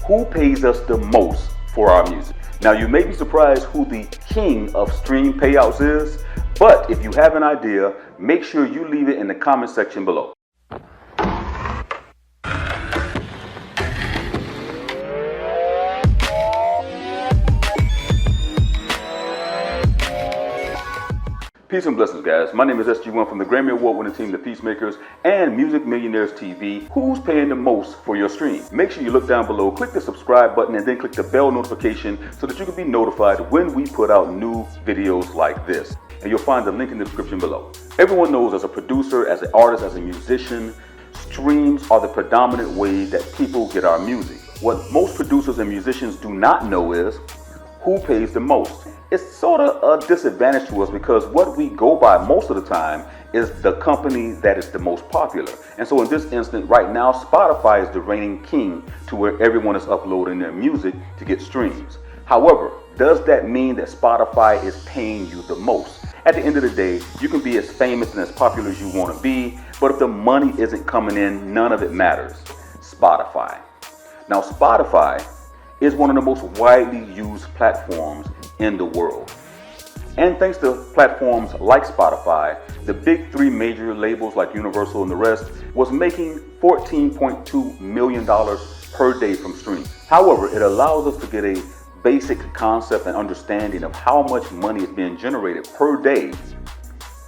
Who pays us the most for our music? Now, you may be surprised who the king of stream payouts is, but if you have an idea, make sure you leave it in the comment section below. Peace and blessings, guys. My name is SG1 from the Grammy Award-winning team, The Peacemakers, and Music-Millionaires TV. Who's paying the most for your stream? Make sure you look down below, click the subscribe button, and then click the bell notification so that you can be notified when we put out new videos like this. And you'll find the link in the description below. Everyone knows as a producer, as an artist, as a musician, streams are the predominant way that people get our music. What most producers and musicians do not know is who pays the most. It's sort of a disadvantage to us because what we go by most of the time is the company that is the most popular. And so in this instant right now, Spotify is the reigning king to where everyone is uploading their music to get streams. However, does that mean that Spotify is paying you the most? At the end of the day, you can be as famous and as popular as you want to be, but if the money isn't coming in, none of it matters. Spotify. Now, Spotify is one of the most widely used platforms in the world. And thanks to platforms like Spotify, the big three major labels like Universal and the rest was making $14.2 million per day from streams. However, it allows us to get a basic concept and understanding of how much money is being generated per day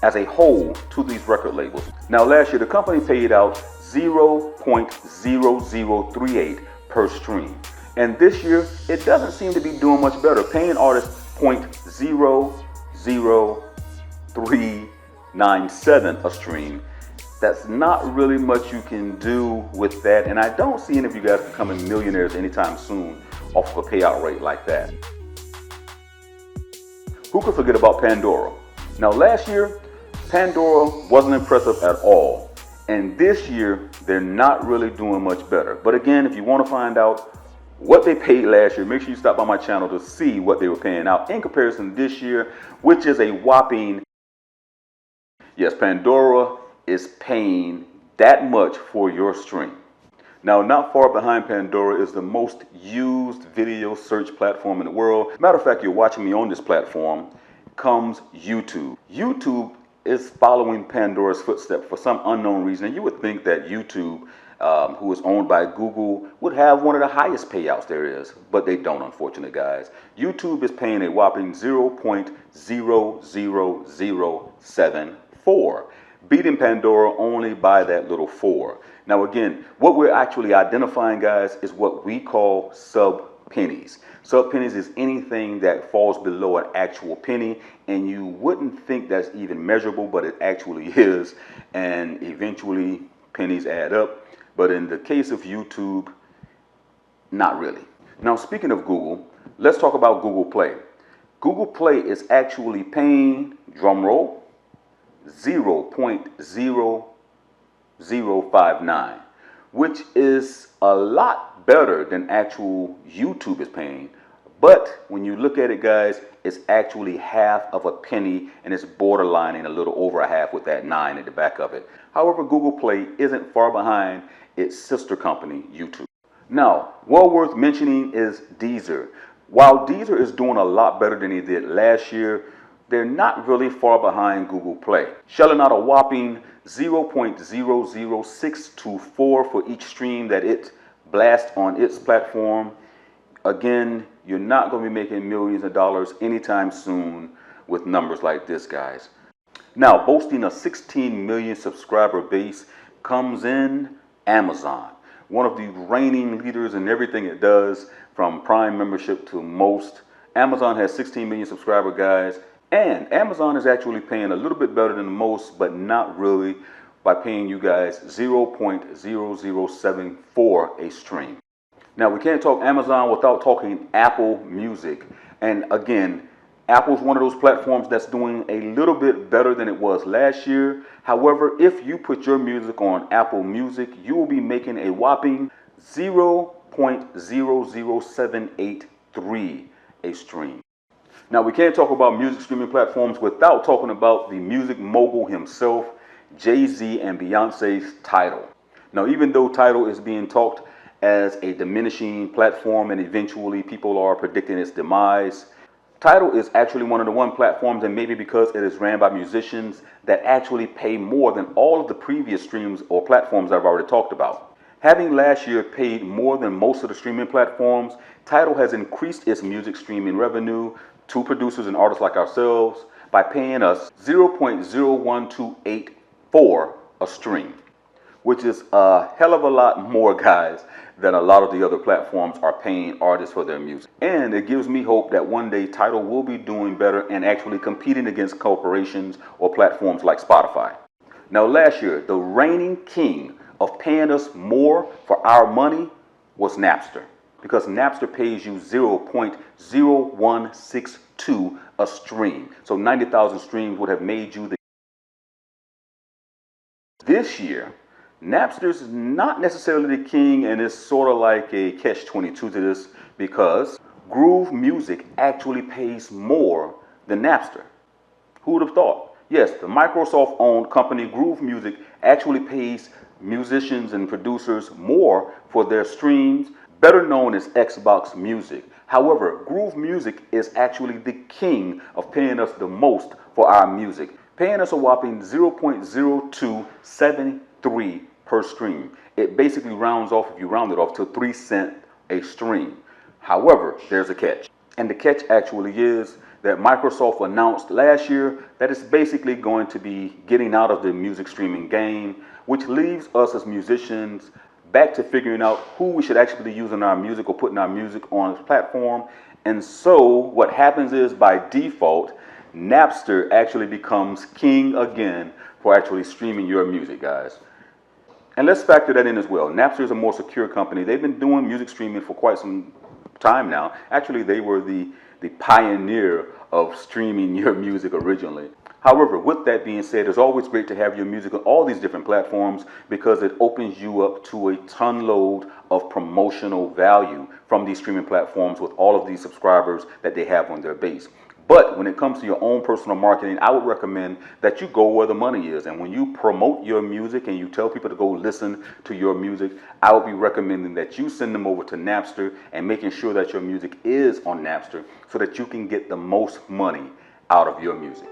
as a whole to these record labels. Now, last year, the company paid out 0.0038 per stream. And this year, it doesn't seem to be doing much better, paying artists 0.00397 a stream. That's not really much you can do with that, and I don't see any of you guys becoming millionaires anytime soon off of a payout rate like that. Who could forget about Pandora? Now, last year, Pandora wasn't impressive at all, and this year, they're not really doing much better. But again, if you want to find out what they paid last year, make sure you stop by my channel to see what they were paying out in comparison to this year, which is a whopping, yes, Pandora is paying that much for your stream. Now, not far behind Pandora is the most used video search platform in the world. Matter of fact, you're watching me on this platform, comes YouTube. YouTube is following Pandora's footsteps for some unknown reason. And you would think that YouTube, who is owned by Google, would have one of the highest payouts there is, but they don't, unfortunately, guys. YouTube is paying a whopping 0.00074, beating Pandora only by that little 4. Now, again, what we're actually identifying, guys, is what we call sub pennies. Sub pennies is anything that falls below an actual penny, and you wouldn't think that's even measurable, but it actually is, and eventually pennies add up. But in the case of YouTube, not really. Now, speaking of Google, let's talk about Google Play. Google Play is actually paying, drum roll, 0.0059, which is a lot better than actual YouTube is paying. But when you look at it, guys, it's actually half of a penny, and it's borderlining a little over a half with that 9 at the back of it. However, Google Play isn't far behind its sister company, YouTube. Now, well worth mentioning is Deezer. While Deezer is doing a lot better than they did last year, they're not really far behind Google Play, shelling out a whopping 0.00624 for each stream that it blasts on its platform. Again, you're not going to be making millions of dollars anytime soon with numbers like this, guys. Now, boasting a 16 million subscriber base comes in Amazon, one of the reigning leaders in everything it does, from Prime membership to most. Amazon has 16 million subscriber, guys, and Amazon is actually paying a little bit better than most, but not really, by paying you guys 0.0074 a stream. Now, we can't talk Amazon without talking Apple Music. And again, Apple's one of those platforms that's doing a little bit better than it was last year. However, if you put your music on Apple Music, you will be making a whopping 0.00783 a stream. Now, we can't talk about music streaming platforms without talking about the music mogul himself, Jay-Z and Beyonce's Tidal. Now, even though Tidal is being talked as a diminishing platform, and eventually people are predicting its demise. Tidal is actually one of the platforms, and maybe because it is ran by musicians, that actually pay more than all of the previous streams or platforms I've already talked about. Having last year paid more than most of the streaming platforms, Tidal has increased its music streaming revenue to producers and artists like ourselves by paying us 0.01284 a stream, which is a hell of a lot more, guys, than a lot of the other platforms are paying artists for their music. And it gives me hope that one day Tidal will be doing better and actually competing against corporations or platforms like Spotify. Now, last year, the reigning king of paying us more for our money was Napster, because Napster pays you 0.0162 a stream. So 90,000 streams would have made you the... This year, Napster's not necessarily the king, and it's sort of like a catch-22 to this, because Groove Music actually pays more than Napster. Who would have thought? Yes, the Microsoft-owned company Groove Music actually pays musicians and producers more for their streams, better known as Xbox Music. However, Groove Music is actually the king of paying us the most for our music, paying us a whopping 0.0273 per stream. It basically rounds off, if you round it off, to 3 cents a stream. However, there's a catch. And the catch actually is that Microsoft announced last year that it's basically going to be getting out of the music streaming game, which leaves us as musicians back to figuring out who we should actually be using our music or putting our music on a platform. And so what happens is, by default, Napster actually becomes king again for actually streaming your music, guys. And let's factor that in as well. Napster is a more secure company. They've been doing music streaming for quite some time now. Actually, they were the pioneer of streaming your music originally. However, with that being said, it's always great to have your music on all these different platforms, because it opens you up to a ton load of promotional value from these streaming platforms with all of these subscribers that they have on their base. But when it comes to your own personal marketing, I would recommend that you go where the money is. And when you promote your music and you tell people to go listen to your music, I would be recommending that you send them over to Napster and making sure that your music is on Napster so that you can get the most money out of your music.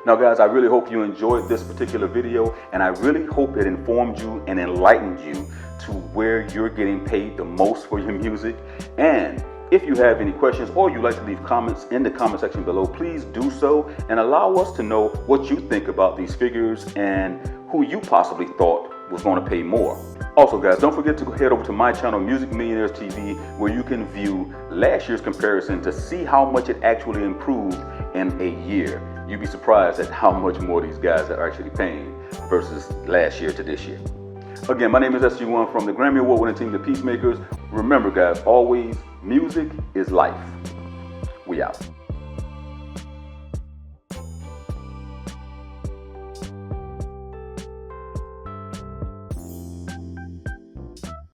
Now, guys, I really hope you enjoyed this particular video, and I really hope it informed you and enlightened you to where you're getting paid the most for your music. And if you have any questions or you'd like to leave comments in the comment section below, please do so and allow us to know what you think about these figures and who you possibly thought was going to pay more. Also, guys, don't forget to head over to my channel, Music-Millionaires TV, where you can view last year's comparison to see how much it actually improved in a year. You'd be surprised at how much more these guys are actually paying versus last year to this year. Again, my name is SG1 from the Grammy Award-winning team, The Peacemakers. Remember, guys, always, music is life. We out.